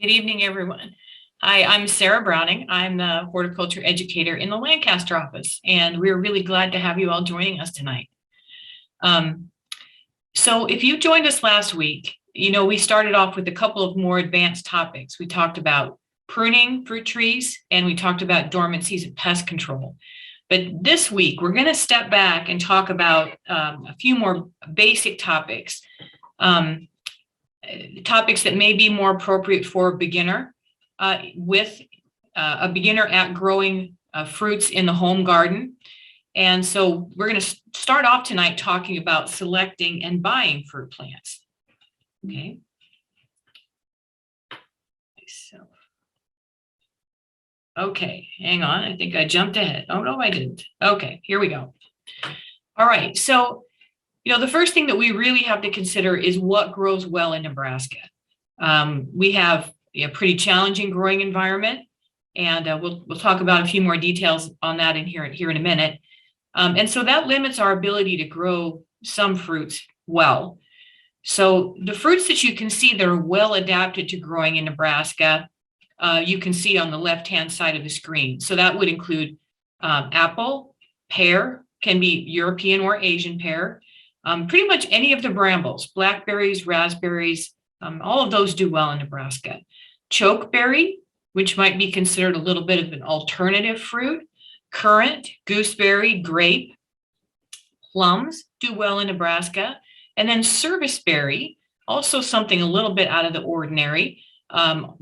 Good evening, everyone. Hi, I'm Sarah Browning. I'm the horticulture educator in the Lancaster office, and we're really glad to have you all joining us tonight. So if you joined us last week, we started off with a couple of more advanced topics. We talked about pruning fruit trees, and we talked about dormancies and pest control. But this week, we're going to step back and talk about a few more basic topics. Topics that may be more appropriate for a beginner with a beginner at growing fruits in the home garden. And so we're going to start off tonight talking about selecting and buying fruit plants. Okay. Okay, hang on. I think I jumped ahead. Oh, no, I didn't. Okay, here we go. All right. So the first thing that we really have to consider is what grows well in Nebraska. We have a pretty challenging growing environment, and we'll talk about a few more details on that here in a minute. And so that limits our ability to grow some fruits well. So the fruits that you can see that are well adapted to growing in Nebraska, you can see on the left-hand side of the screen. So that would include apple, pear, can be European or Asian pear, pretty much any of the brambles, blackberries, raspberries, all of those do well in Nebraska. Chokeberry, which might be considered a little bit of an alternative fruit, currant, gooseberry, grape, plums do well in Nebraska, and then serviceberry, also something a little bit out of the ordinary.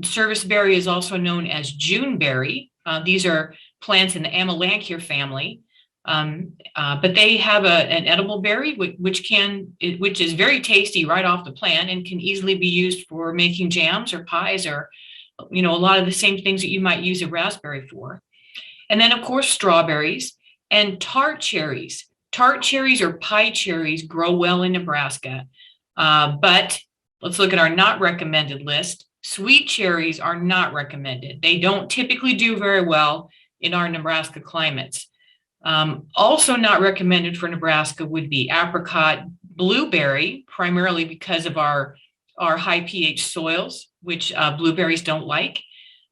Serviceberry is also known as Juneberry. These are plants in the Amelanchier family. But they have an edible berry, which is very tasty right off the plant and can easily be used for making jams or pies or, a lot of the same things that you might use a raspberry for. And then, of course, strawberries and tart cherries. Tart cherries or pie cherries grow well in Nebraska. But let's look at our not recommended list. Sweet cherries are not recommended. They don't typically do very well in our Nebraska climates. Also not recommended for Nebraska would be apricot, blueberry, primarily because of our high pH soils, which blueberries don't like,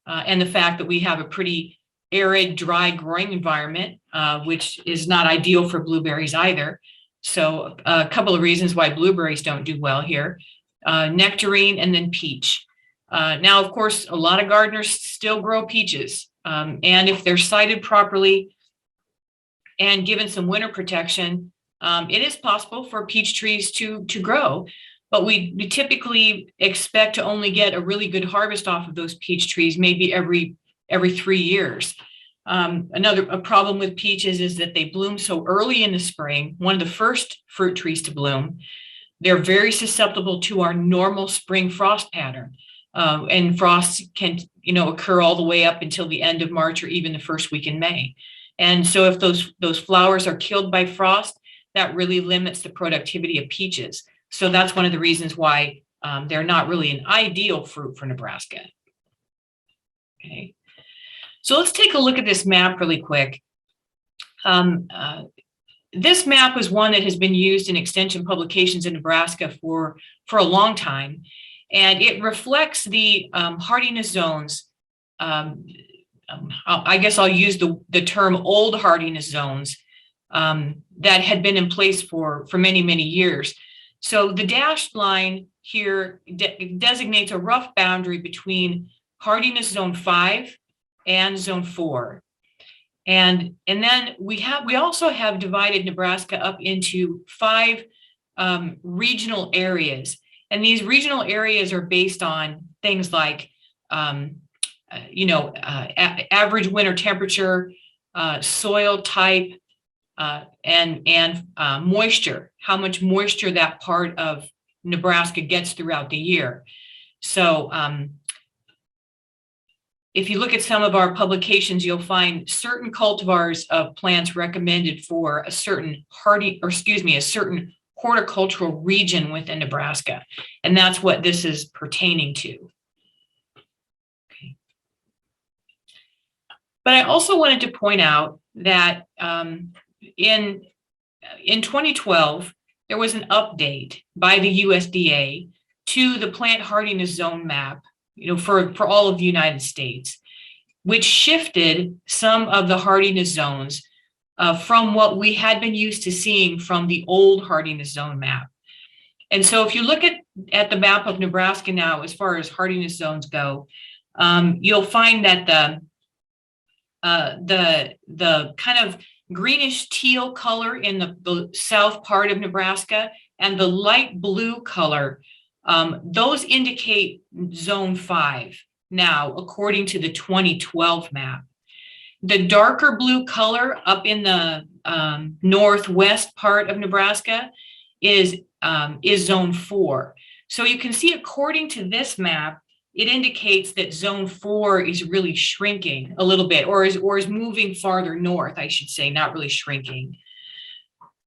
and the fact that we have a pretty arid, dry growing environment, which is not ideal for blueberries either. So a couple of reasons why blueberries don't do well here. Nectarine and then peach. Now, of course, a lot of gardeners still grow peaches, and if they're sited properly, and given some winter protection, it is possible for peach trees to grow, but we typically expect to only get a really good harvest off of those peach trees maybe every 3 years. A problem with peaches is that they bloom so early in the spring, one of the first fruit trees to bloom. They're very susceptible to our normal spring frost pattern, and frosts can occur all the way up until the end of March or even the first week in May. And so if those flowers are killed by frost, that really limits the productivity of peaches. So that's one of the reasons why they're not really an ideal fruit for Nebraska. Okay, so let's take a look at this map really quick. This map is one that has been used in extension publications in Nebraska for a long time, and it reflects the hardiness zones. I guess I'll use the term old hardiness zones that had been in place for many, many years. So the dashed line here designates a rough boundary between hardiness zone 5 and zone 4. And then we also have divided Nebraska up into 5 regional areas. And these regional areas are based on things like average winter temperature, soil type, and moisture, how much moisture that part of Nebraska gets throughout the year. So if you look at some of our publications, you'll find certain cultivars of plants recommended for a certain a certain horticultural region within Nebraska. And that's what this is pertaining to. Okay. But I also wanted to point out that in 2012, there was an update by the USDA to the plant hardiness zone map for all of the United States, which shifted some of the hardiness zones from what we had been used to seeing from the old hardiness zone map. And so if you look at the map of Nebraska now, as far as hardiness zones go, you'll find that the kind of greenish teal color in the south part of Nebraska and the light blue color, those indicate zone 5 now, according to the 2012 map. The darker blue color up in the northwest part of Nebraska is zone 4. So you can see, according to this map, it indicates that zone 4 is really shrinking a little bit, or is moving farther north, I should say, not really shrinking.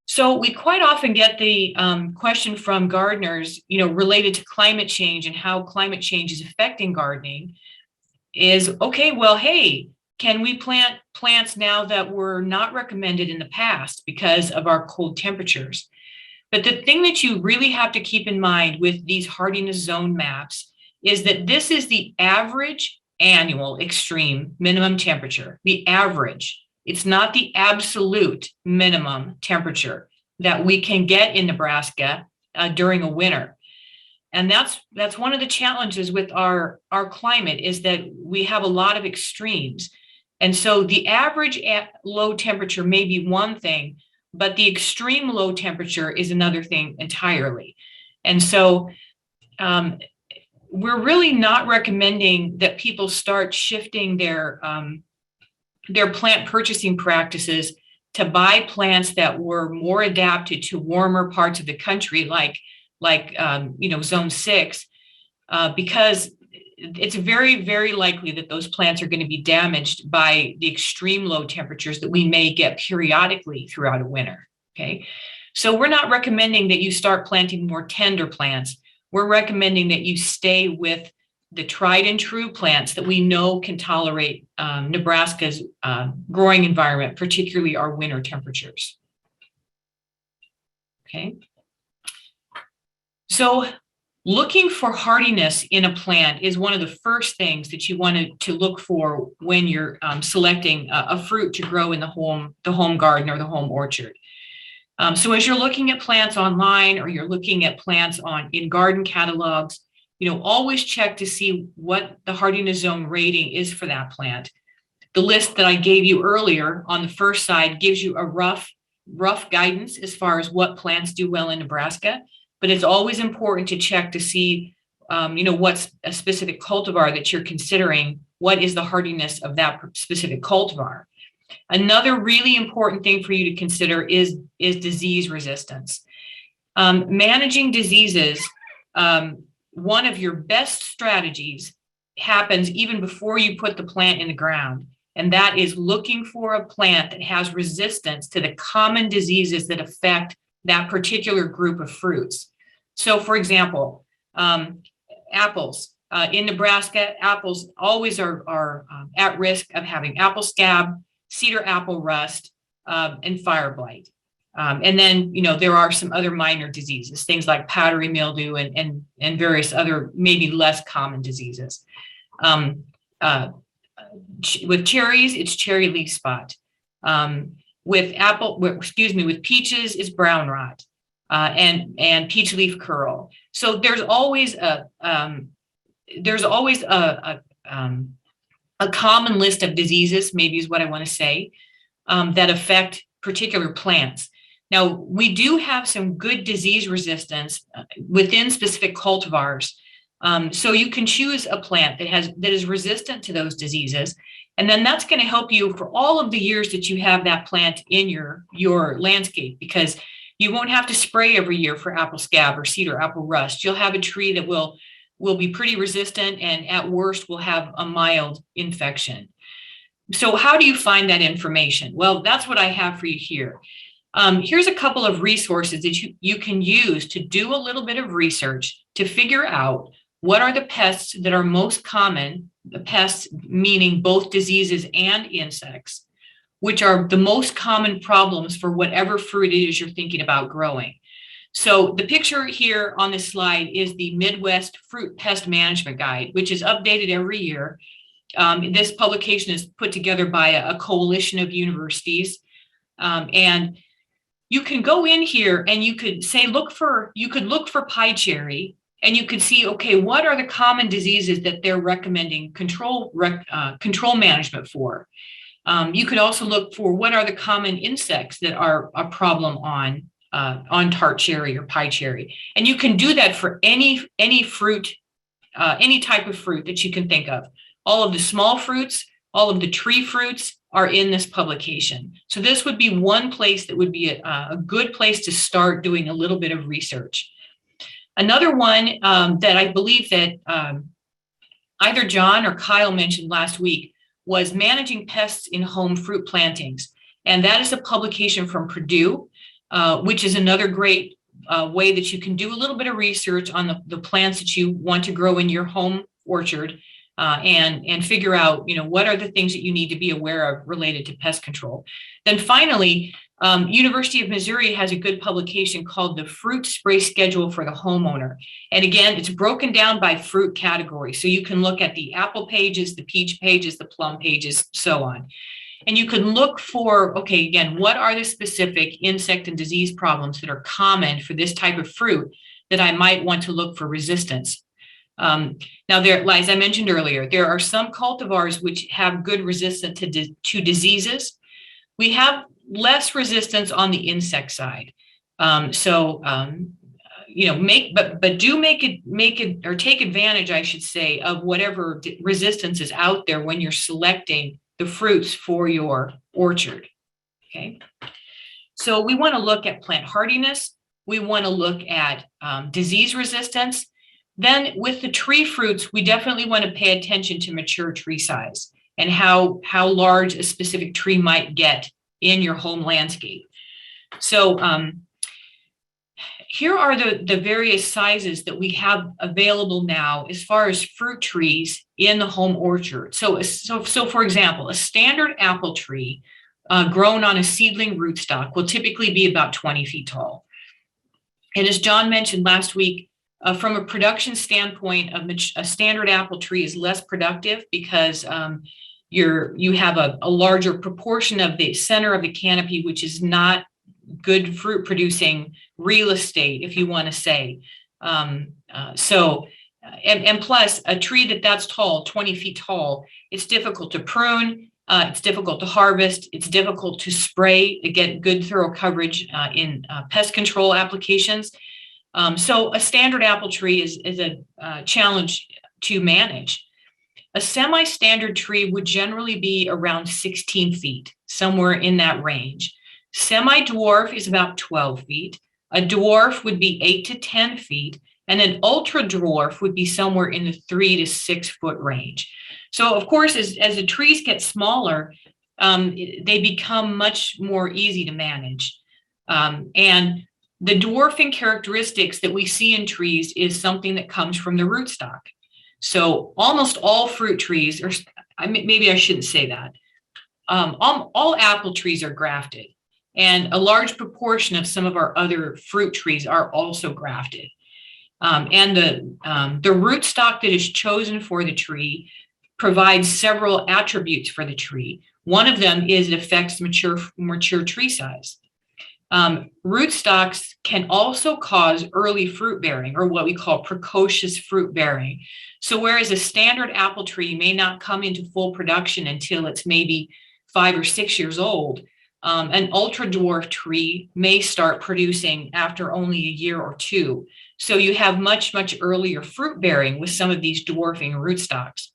So we quite often get the question from gardeners, related to climate change and how climate change is affecting gardening is, okay, well, hey, can we plant plants now that were not recommended in the past because of our cold temperatures? But the thing that you really have to keep in mind with these hardiness zone maps is that this is the average annual extreme minimum temperature, the average. It's not the absolute minimum temperature that we can get in Nebraska during a winter. And that's one of the challenges with our climate, is that we have a lot of extremes. And so the average low temperature may be one thing, but the extreme low temperature is another thing entirely. And so we're really not recommending that people start shifting their plant purchasing practices to buy plants that were more adapted to warmer parts of the country, like zone 6, because it's very, very likely that those plants are going to be damaged by the extreme low temperatures that we may get periodically throughout a winter. Okay, so we're not recommending that you start planting more tender plants. We're recommending that you stay with the tried and true plants that we know can tolerate Nebraska's growing environment, particularly our winter temperatures. Okay. So looking for hardiness in a plant is one of the first things that you want to look for when you're selecting a fruit to grow in the home garden or the home orchard. So as you're looking at plants online, or you're looking at plants in garden catalogs, always check to see what the hardiness zone rating is for that plant. The list that I gave you earlier on the first side gives you a rough guidance as far as what plants do well in Nebraska, but it's always important to check to see, what's a specific cultivar that you're considering, what is the hardiness of that specific cultivar. Another really important thing for you to consider is disease resistance. Managing diseases, one of your best strategies happens even before you put the plant in the ground, and that is looking for a plant that has resistance to the common diseases that affect that particular group of fruits. So, for example, apples. In Nebraska, apples always are at risk of having apple scab, cedar apple rust, and fire blight. And then, there are some other minor diseases, things like powdery mildew and various other maybe less common diseases. With cherries, it's cherry leaf spot. With peaches, it's brown rot, and peach leaf curl. So there's always a common list of diseases, maybe is what I want to say, that affect particular plants. Now, we do have some good disease resistance within specific cultivars. So you can choose a plant that is resistant to those diseases. And then that's going to help you for all of the years that you have that plant in your landscape, because you won't have to spray every year for apple scab or cedar apple rust. You'll have a tree that will be pretty resistant, and at worst will have a mild infection. So how do you find that information? Well, that's what I have for you here. Here's a couple of resources that you can use to do a little bit of research to figure out what are the pests that are most common, the pests meaning both diseases and insects, which are the most common problems for whatever fruit it is you're thinking about growing. So the picture here on this slide is the Midwest Fruit Pest Management Guide, which is updated every year. This publication is put together by a coalition of universities. And you can go in here and you could say, you could look for pie cherry, and you could see, okay, what are the common diseases that they're recommending control management for? You could also look for what are the common insects that are a problem on tart cherry or pie cherry. And you can do that for any fruit, any type of fruit that you can think of. All of the small fruits, all of the tree fruits are in this publication. So this would be one place that would be a good place to start doing a little bit of research. Another one that I believe that either John or Kyle mentioned last week was Managing Pests in Home Fruit Plantings. And that is a publication from Purdue, which is another great way that you can do a little bit of research on the plants that you want to grow in your home orchard, and figure out, what are the things that you need to be aware of related to pest control. Then finally, University of Missouri has a good publication called the Fruit Spray Schedule for the Homeowner. And again, it's broken down by fruit category. So you can look at the apple pages, the peach pages, the plum pages, so on. And you can look for, okay, again, what are the specific insect and disease problems that are common for this type of fruit that I might want to look for resistance. Now, as I mentioned earlier, there are some cultivars which have good resistance to diseases. We have less resistance on the insect side. Make it or take advantage, I should say, of whatever resistance is out there when you're selecting the fruits for your orchard. Okay. So we want to look at plant hardiness. We want to look at disease resistance. Then with the tree fruits, we definitely want to pay attention to mature tree size and how large a specific tree might get in your home landscape. So here are the various sizes that we have available now as far as fruit trees in the home orchard. So for example, a standard apple tree grown on a seedling rootstock will typically be about 20 feet tall. And as John mentioned last week, from a production standpoint, a standard apple tree is less productive because you have a larger proportion of the center of the canopy, which is not good fruit producing real estate, if you want to say. And plus a tree that's tall, 20 feet tall, it's difficult to prune, it's difficult to harvest, it's difficult to spray to get good thorough coverage in pest control applications. So a standard apple tree is a challenge to manage. A semi-standard tree would generally be around 16 feet, somewhere in that range. Semi-dwarf is about 12 feet. A dwarf would be 8 to 10 feet, and an ultra dwarf would be somewhere in the 3 to 6 foot range. So of course, as the trees get smaller, they become much more easy to manage. And the dwarfing characteristics that we see in trees is something that comes from the rootstock. So almost all fruit trees, or maybe I shouldn't say that, all apple trees are grafted, and a large proportion of some of our other fruit trees are also grafted. And the rootstock that is chosen for the tree provides several attributes for the tree. One of them is it affects mature tree size. Rootstocks can also cause early fruit bearing, or what we call precocious fruit bearing. So whereas a standard apple tree may not come into full production until it's maybe 5 or 6 years old, an ultra dwarf tree may start producing after only a year or two. So you have much, much earlier fruit bearing with some of these dwarfing rootstocks.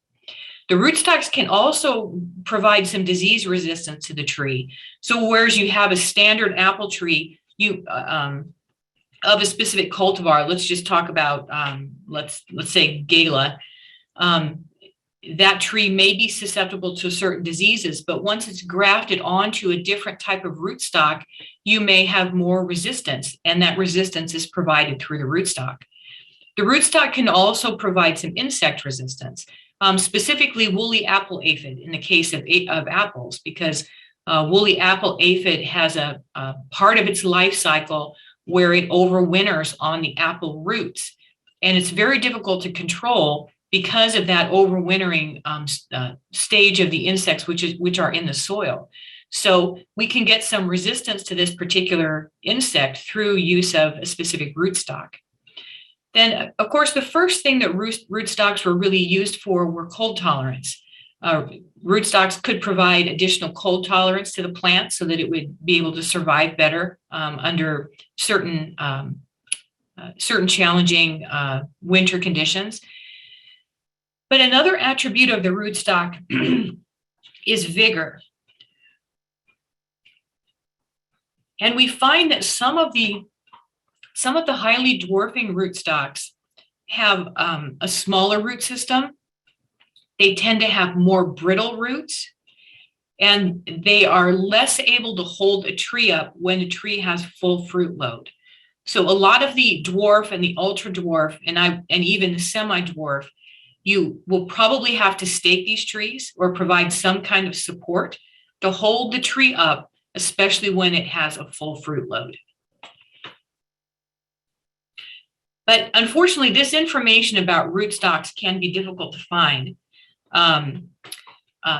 The rootstocks can also provide some disease resistance to the tree. So whereas you have a standard apple tree, of a specific cultivar, let's just talk about, let's say Gala, that tree may be susceptible to certain diseases, but once it's grafted onto a different type of rootstock, you may have more resistance, and that resistance is provided through the rootstock. The rootstock can also provide some insect resistance, specifically woolly apple aphid in the case of apples, because woolly apple aphid has a part of its life cycle where it overwinters on the apple roots. And it's very difficult to control because of that overwintering stage of the insects, which are in the soil. So we can get some resistance to this particular insect through use of a specific rootstock. Then, of course, the first thing that rootstocks were really used for were cold tolerance. Rootstocks could provide additional cold tolerance to the plant so that it would be able to survive better under certain challenging winter conditions. But another attribute of the rootstock is vigor. And we find that some of the highly dwarfing rootstocks have a smaller root system. They tend to have more brittle roots, and they are less able to hold a tree up when a tree has full fruit load. So a lot of the dwarf and the ultra dwarf and even the semi-dwarf, you will probably have to stake these trees or provide some kind of support to hold the tree up, especially when it has a full fruit load. But unfortunately, this information about rootstocks can be difficult to find.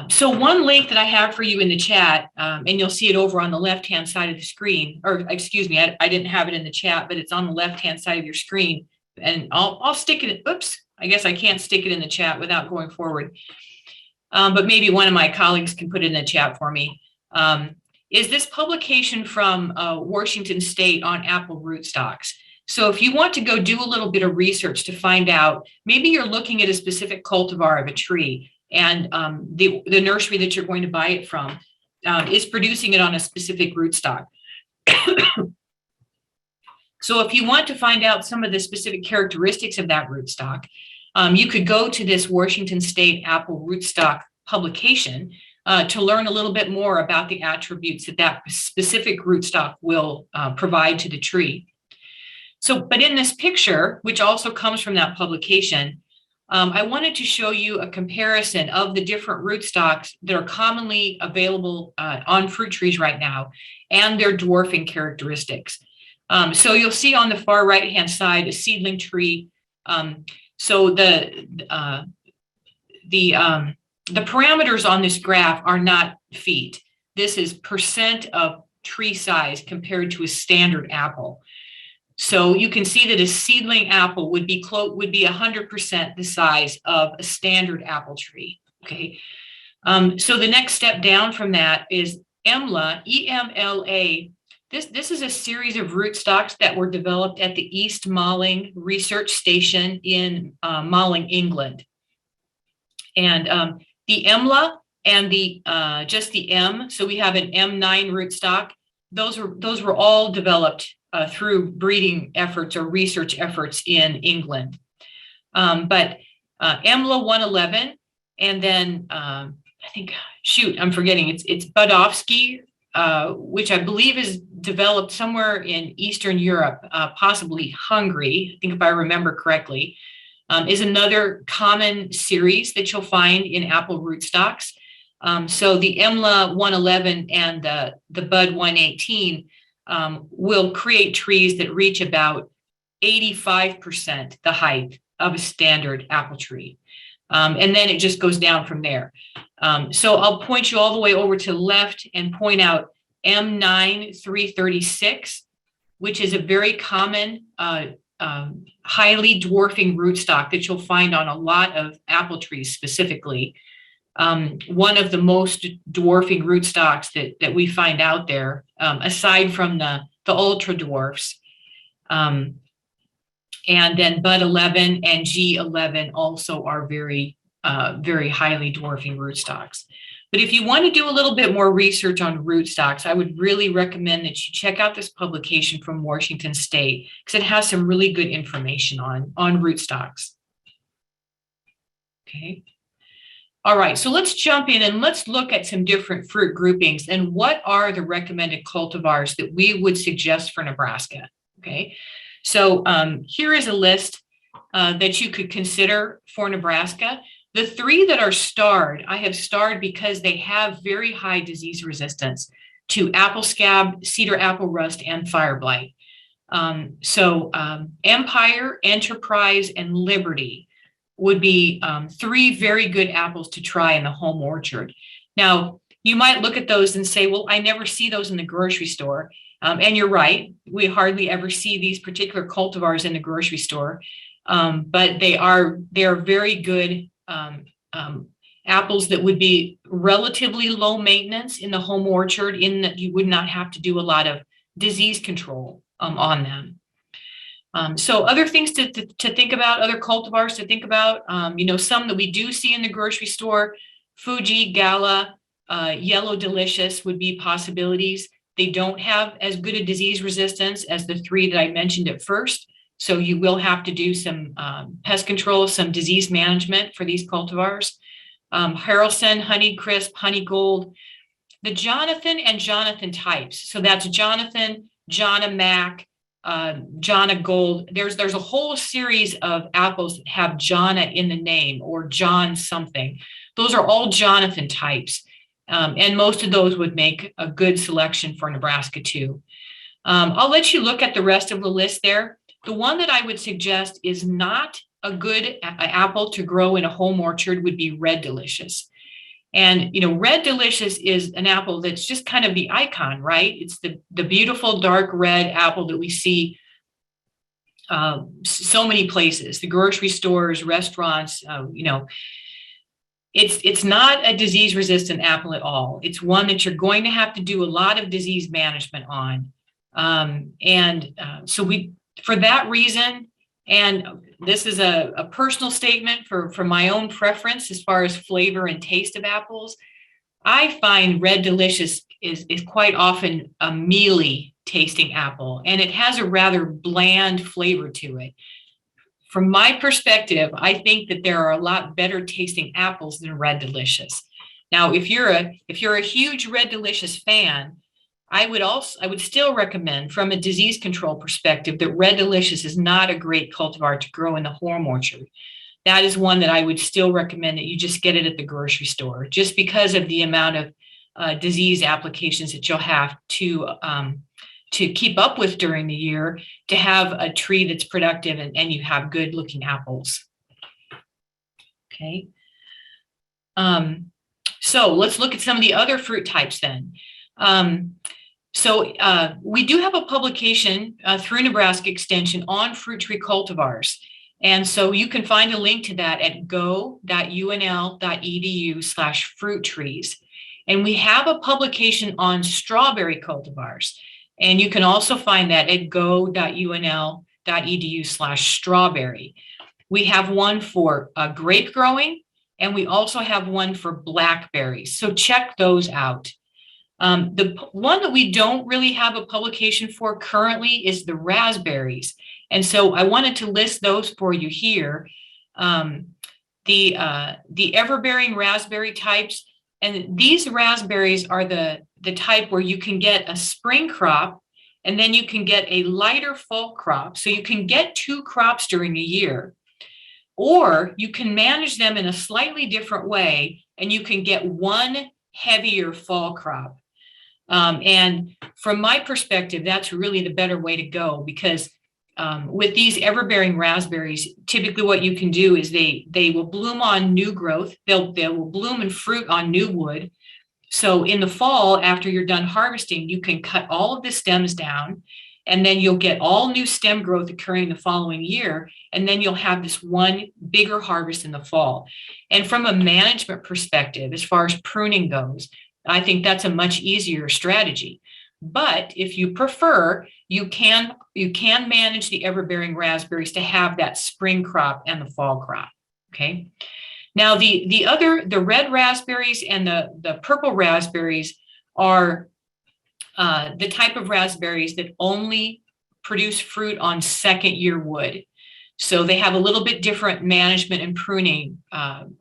So one link that I have for you in the chat, and you'll see it over on the left-hand side of the screen, or excuse me, I didn't have it in the chat, but it's on the left-hand side of your screen. And I'll stick it, oops, I guess I can't stick it in the chat without going forward. But maybe one of my colleagues can put it in the chat for me. Is this publication from Washington State on apple rootstocks. So if you want to go do a little bit of research to find out, maybe you're looking at a specific cultivar of a tree, and the nursery that you're going to buy it from is producing it on a specific rootstock. So if you want to find out some of the specific characteristics of that rootstock, you could go to this Washington State apple rootstock publication to learn a little bit more about the attributes that that specific rootstock will provide to the tree. So, but in this picture, which also comes from that publication, I wanted to show you a comparison of the different rootstocks that are commonly available on fruit trees right now and their dwarfing characteristics. So you'll see on the far right-hand side a seedling tree. So the parameters on this graph are not feet. This is percent of tree size compared to a standard apple. So you can see that a seedling apple would be 100% the size of a standard apple tree. Okay. So the next step down from that is EMLA, E-M-L-A. This is a series of rootstocks that were developed at the East Malling Research Station in Malling, England. And the EMLA and the just the M, so we have an M9 rootstock. Those were all developed through breeding efforts or research efforts in England. But EMLA 111, and then I think, shoot, I'm forgetting, it's Budovsky, which I believe is developed somewhere in Eastern Europe, possibly Hungary, I think if I remember correctly, is another common series that you'll find in apple rootstocks. So the EMLA 111 and the Bud 118 will create trees that reach about 85% the height of a standard apple tree. And then it just goes down from there. So I'll point you all the way over to the left and point out M9 336, which is a very common highly dwarfing rootstock that you'll find on a lot of apple trees specifically. One of the most dwarfing rootstocks that we find out there, aside from the ultra dwarfs. And then Bud 11 and G11 also are very highly dwarfing rootstocks. But if you want to do a little bit more research on rootstocks, I would really recommend that you check out this publication from Washington State, because it has some really good information on rootstocks. Okay. All right, so let's jump in and let's look at some different fruit groupings and what are the recommended cultivars that we would suggest for Nebraska. Okay, so here is a list that you could consider for Nebraska. The three that are starred, I have starred because they have very high disease resistance to apple scab, cedar apple rust, and fire blight. Empire, Enterprise, and Liberty would be three very good apples to try in the home orchard. Now, you might look at those and say, well, I never see those in the grocery store. And you're right, we hardly ever see these particular cultivars in the grocery store, but they are very good apples that would be relatively low maintenance in the home orchard, in that you would not have to do a lot of disease control on them. So other things to think about, other cultivars to think about, some that we do see in the grocery store, Fuji, Gala, Yellow Delicious would be possibilities. They don't have as good a disease resistance as the three that I mentioned at first. So you will have to do some pest control, some disease management for these cultivars. Harrelson, Honey Crisp, Honey Gold, the Jonathan and Jonathan types. So that's Jonathan, Jonna Mac, Jonna Gold. There's a whole series of apples that have Jonna in the name, or John something. Those are all Jonathan types. And most of those would make a good selection for Nebraska too. I'll let you look at the rest of the list there. The one that I would suggest is not a good apple to grow in a home orchard would be Red Delicious. And, Red Delicious is an apple that's just kind of the icon, right? It's the beautiful dark red apple that we see so many places, the grocery stores, restaurants, It's not a disease-resistant apple at all. It's one that you're going to have to do a lot of disease management on. So for that reason, and this is a personal statement for my own preference as far as flavor and taste of apples, I find Red Delicious is quite often a mealy tasting apple, and it has a rather bland flavor to it. From my perspective, I think that there are a lot better tasting apples than Red Delicious. Now, if you're a huge Red Delicious fan, I would still recommend, from a disease control perspective, that Red Delicious is not a great cultivar to grow in the home orchard. That is one that I would still recommend that you just get it at the grocery store, just because of the amount of disease applications that you'll have to keep up with during the year to have a tree that's productive and you have good looking apples. Okay. So let's look at some of the other fruit types then. We do have a publication through Nebraska Extension on fruit tree cultivars. And so you can find a link to that at go.unl.edu/fruit trees. And we have a publication on strawberry cultivars. And you can also find that at go.unl.edu/strawberry. We have one for grape growing, and we also have one for blackberries. So check those out. The one that we don't really have a publication for currently is the raspberries. And so I wanted to list those for you here. The everbearing raspberry types, and these raspberries are the type where you can get a spring crop and then you can get a lighter fall crop. So you can get two crops during a year, or you can manage them in a slightly different way and you can get one heavier fall crop. And from my perspective, that's really the better way to go, because with these everbearing raspberries, typically what you can do is they will bloom on new growth. They will bloom and fruit on new wood. So in the fall, after you're done harvesting, you can cut all of the stems down, and then you'll get all new stem growth occurring the following year. And then you'll have this one bigger harvest in the fall. And from a management perspective, as far as pruning goes, I think that's a much easier strategy. But if you prefer, you can manage the everbearing raspberries to have that spring crop and the fall crop. Okay. Now the red raspberries and the purple raspberries are the type of raspberries that only produce fruit on second year wood. So they have a little bit different management and pruning, a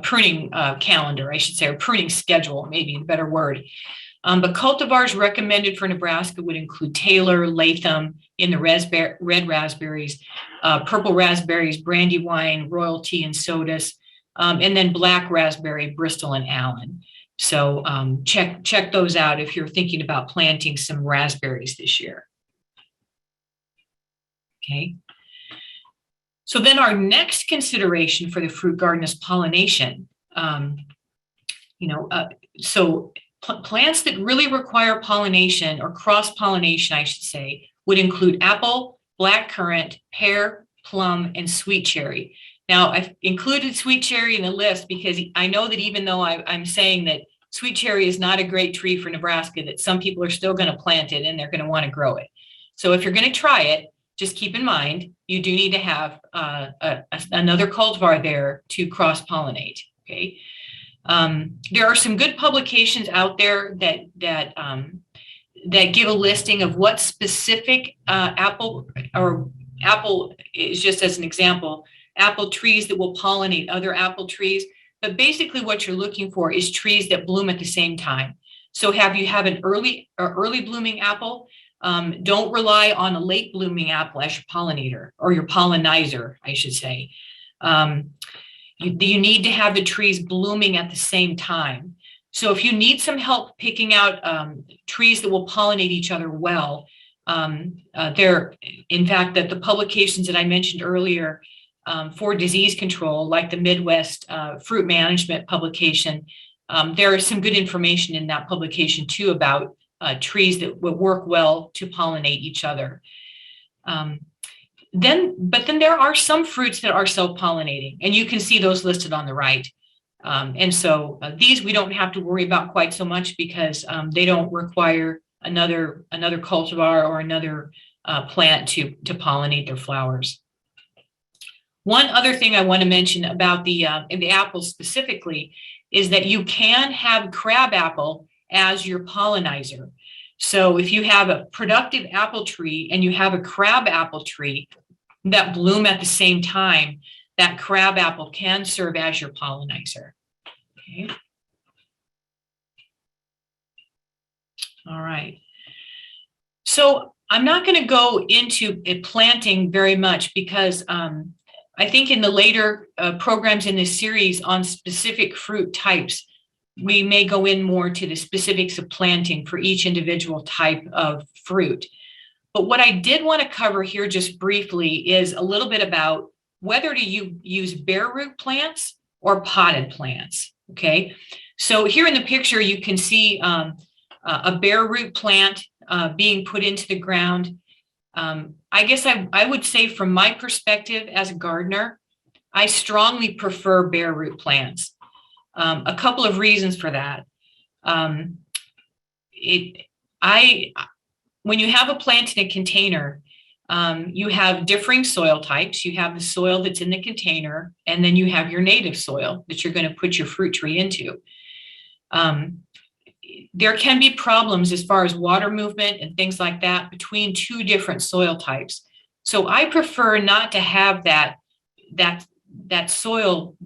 pruning calendar, I should say, or pruning schedule, maybe a better word. But cultivars recommended for Nebraska would include Taylor, Latham in the red raspberries, purple raspberries, Brandywine, Royalty, and Sodas, and then black raspberry, Bristol and Allen. So check those out if you're thinking about planting some raspberries this year. okay? So then our next consideration for the fruit garden is pollination. So plants that really require pollination or cross-pollination, I should say, would include apple, blackcurrant, pear, plum, and sweet cherry. Now, I've included sweet cherry in the list because I know that even though I'm saying that sweet cherry is not a great tree for Nebraska, that some people are still going to plant it and they're going to want to grow it. So if you're going to try it, just keep in mind, you do need to have another cultivar there to cross-pollinate, okay? There are some good publications out there that give a listing of what specific apple is, just as an example, apple trees that will pollinate other apple trees. But basically what you're looking for is trees that bloom at the same time. So you have an early blooming apple, don't rely on a late blooming apple as your pollinator or your pollinizer, I should say. You need to have the trees blooming at the same time. So if you need some help picking out trees that will pollinate each other well, in fact, that the publications that I mentioned earlier for disease control, like the Midwest Fruit Management publication, there is some good information in that publication too about trees that would work well to pollinate each other. But then there are some fruits that are self-pollinating, and you can see those listed on the right. And so these we don't have to worry about quite so much because they don't require another cultivar or another plant to pollinate their flowers. One other thing I want to mention about the apples specifically is that you can have crabapple as your pollinizer. So if you have a productive apple tree and you have a crabapple tree that bloom at the same time, that crabapple can serve as your pollinizer. Okay. All right. So I'm not going to go into planting very much because I think in the later programs in this series on specific fruit types, we may go in more to the specifics of planting for each individual type of fruit. But what I did want to cover here just briefly is a little bit about whether to use bare root plants or potted plants, okay? So here in the picture, you can see a bare root plant being put into the ground. I guess I would say from my perspective as a gardener, I strongly prefer bare root plants. A couple of reasons for that. When you have a plant in a container, you have differing soil types. You have the soil that's in the container, and then you have your native soil that you're going to put your fruit tree into. There can be problems as far as water movement and things like that between two different soil types. So I prefer not to have that soil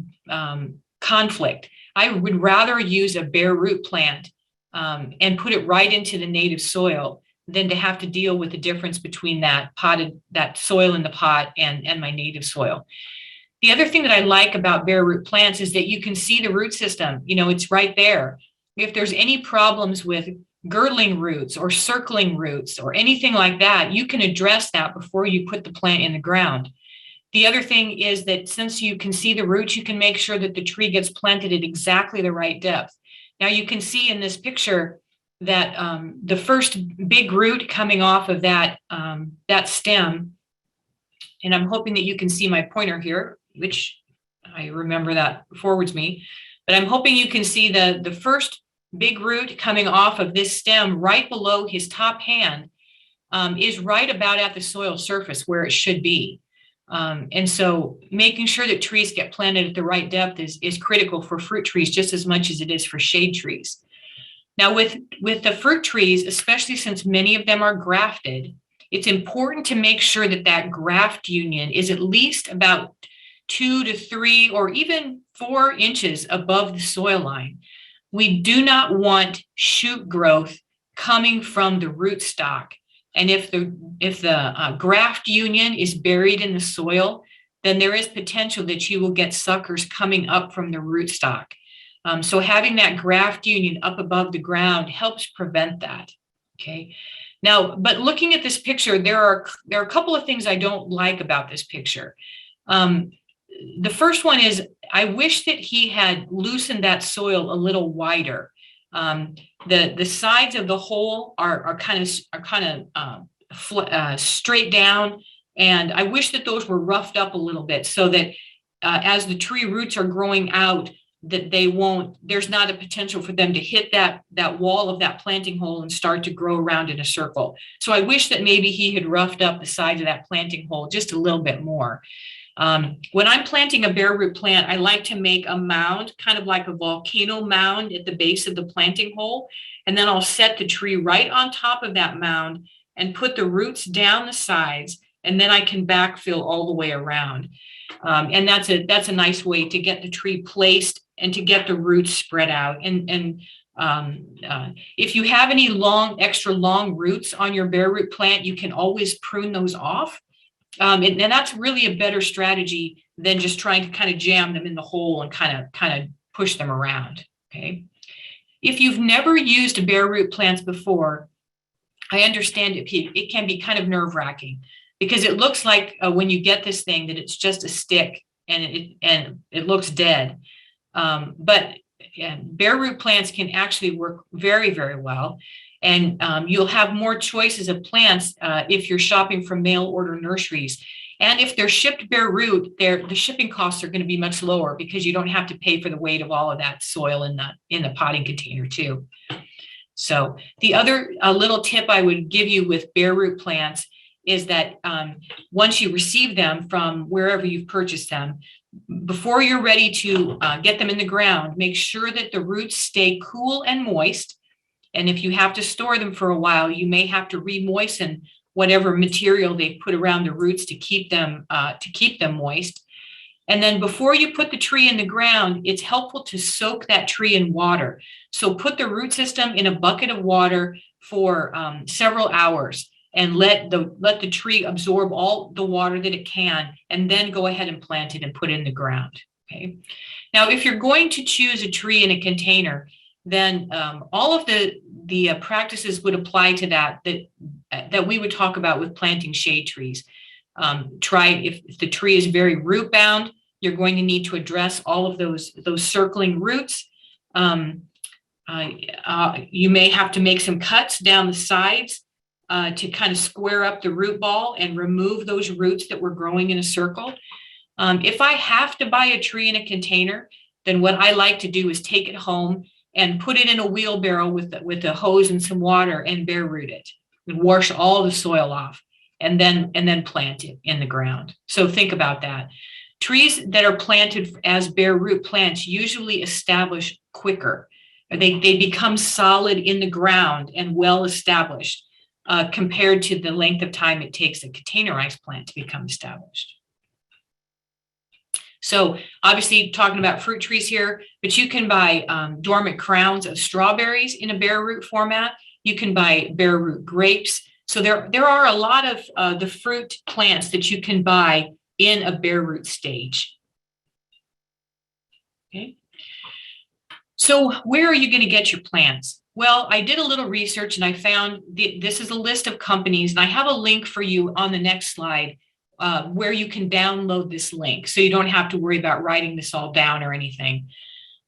conflict. I would rather use a bare root plant and put it right into the native soil than to have to deal with the difference between that soil in the pot and my native soil. The other thing that I like about bare root plants is that you can see the root system. You know, it's right there. If there's any problems with girdling roots or circling roots or anything like that, you can address that before you put the plant in the ground. The other thing is that since you can see the roots, you can make sure that the tree gets planted at exactly the right depth. Now you can see in this picture that the first big root coming off of that stem, and I'm hoping that you can see my pointer here, which I remember that forwards me, but I'm hoping you can see the first big root coming off of this stem right below his top hand is right about at the soil surface where it should be. And so making sure that trees get planted at the right depth is critical for fruit trees just as much as it is for shade trees. Now with the fruit trees, especially since many of them are grafted, it's important to make sure that graft union is at least about 2 to 3 or even 4 inches above the soil line. We do not want shoot growth coming from the rootstock. And if the graft union is buried in the soil, then there is potential that you will get suckers coming up from the rootstock. So having that graft union up above the ground helps prevent that, okay? Now, but looking at this picture, there are a couple of things I don't like about this picture. The first one is I wish that he had loosened that soil a little wider. The sides of the hole are kind of straight down, and I wish that those were roughed up a little bit so that as the tree roots are growing out, that there's not a potential for them to hit that wall of that planting hole and start to grow around in a circle. So I wish that maybe he had roughed up the sides of that planting hole just a little bit more. When I'm planting a bare root plant, I like to make a mound, kind of like a volcano mound at the base of the planting hole. And then I'll set the tree right on top of that mound and put the roots down the sides, and then I can backfill all the way around. And that's a nice way to get the tree placed and to get the roots spread out. And if you have any extra long roots on your bare root plant, you can always prune those off. And that's really a better strategy than just trying to kind of jam them in the hole and kind of push them around. Okay. If you've never used bare root plants before, I understand it can be kind of nerve-wracking, because it looks like when you get this thing that it's just a stick and it looks dead. But bare root plants can actually work very, very well. And you'll have more choices of plants if you're shopping from mail order nurseries. And if they're shipped bare root, the shipping costs are going to be much lower because you don't have to pay for the weight of all of that soil in the potting container too. So the other little tip I would give you with bare root plants is that once you receive them from wherever you've purchased them, before you're ready to get them in the ground, make sure that the roots stay cool and moist. And if you have to store them for a while, you may have to re-moisten whatever material they put around the roots to keep them moist. And then before you put the tree in the ground, it's helpful to soak that tree in water. So put the root system in a bucket of water for several hours and let the tree absorb all the water that it can, and then go ahead and plant it and put it in the ground. Okay. Now, if you're going to choose a tree in a container, then all of the practices would apply to that we would talk about with planting shade trees. If the tree is very root bound, you're going to need to address all of those circling roots. You may have to make some cuts down the sides to kind of square up the root ball and remove those roots that were growing in a circle. If I have to buy a tree in a container, then what I like to do is take it home and put it in a wheelbarrow with a hose and some water and bare root it and wash all the soil off, and then plant it in the ground. So think about that. Trees that are planted as bare root plants usually establish quicker. They become solid in the ground and well established compared to the length of time it takes a containerized plant to become established. So obviously talking about fruit trees here, but you can buy dormant crowns of strawberries in a bare root format. You can buy bare root grapes. So there are a lot of the fruit plants that you can buy in a bare root stage. Okay. So where are you going to get your plants? Well, I did a little research and I found this is a list of companies, and I have a link for you on the next slide where you can download this link, so you don't have to worry about writing this all down or anything.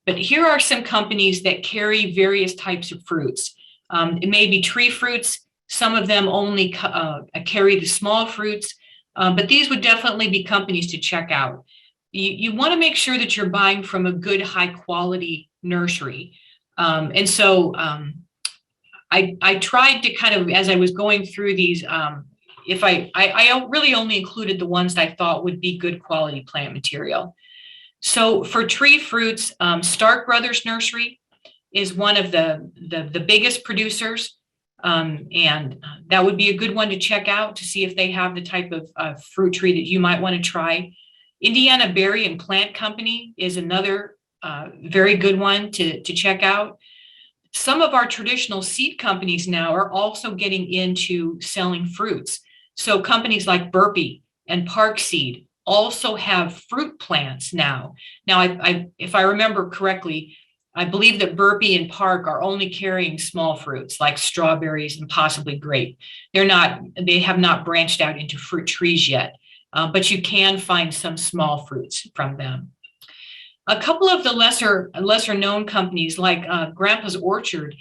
But here are some companies that carry various types of fruits. It may be tree fruits. Some of them only carry the small fruits, but these would definitely be companies to check out. You want to make sure that you're buying from a good, high quality nursery. And so I tried to kind of, as I was going through these, I really only included the ones that I thought would be good quality plant material. So for tree fruits, Stark Brothers Nursery is one of the biggest producers. And that would be a good one to check out to see if they have the type of fruit tree that you might want to try. Indiana Berry and Plant Company is another very good one to check out. Some of our traditional seed companies now are also getting into selling fruits. So companies like Burpee and Park Seed also have fruit plants now. Now, if I remember correctly, I believe that Burpee and Park are only carrying small fruits like strawberries and possibly grape. They have not branched out into fruit trees yet, but you can find some small fruits from them. A couple of the lesser known companies like Grandpa's Orchard,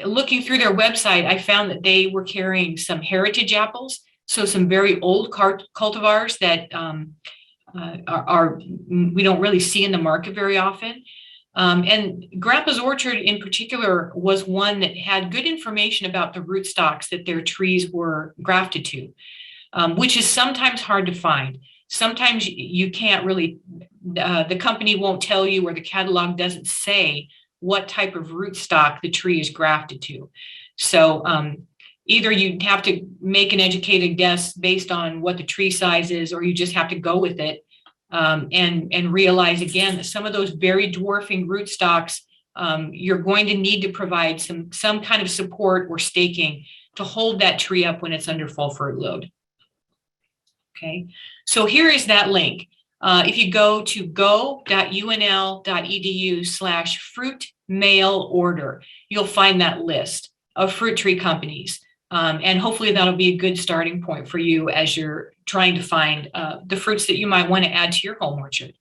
looking through their website, I found that they were carrying some heritage apples, so some very old cultivars that we don't really see in the market very often. And Grandpa's Orchard in particular was one that had good information about the rootstocks that their trees were grafted to, which is sometimes hard to find. Sometimes you can't really, the company won't tell you, or the catalog doesn't say what type of rootstock the tree is grafted to. So either you have to make an educated guess based on what the tree size is, or you just have to go with it and realize again that some of those very dwarfing rootstocks, you're going to need to provide some kind of support or staking to hold that tree up when it's under full fruit load. Okay, so here is that link. If you go to go.unl.edu/fruit mail order, you'll find that list of fruit tree companies. And hopefully that'll be a good starting point for you as you're trying to find the fruits that you might want to add to your home orchard.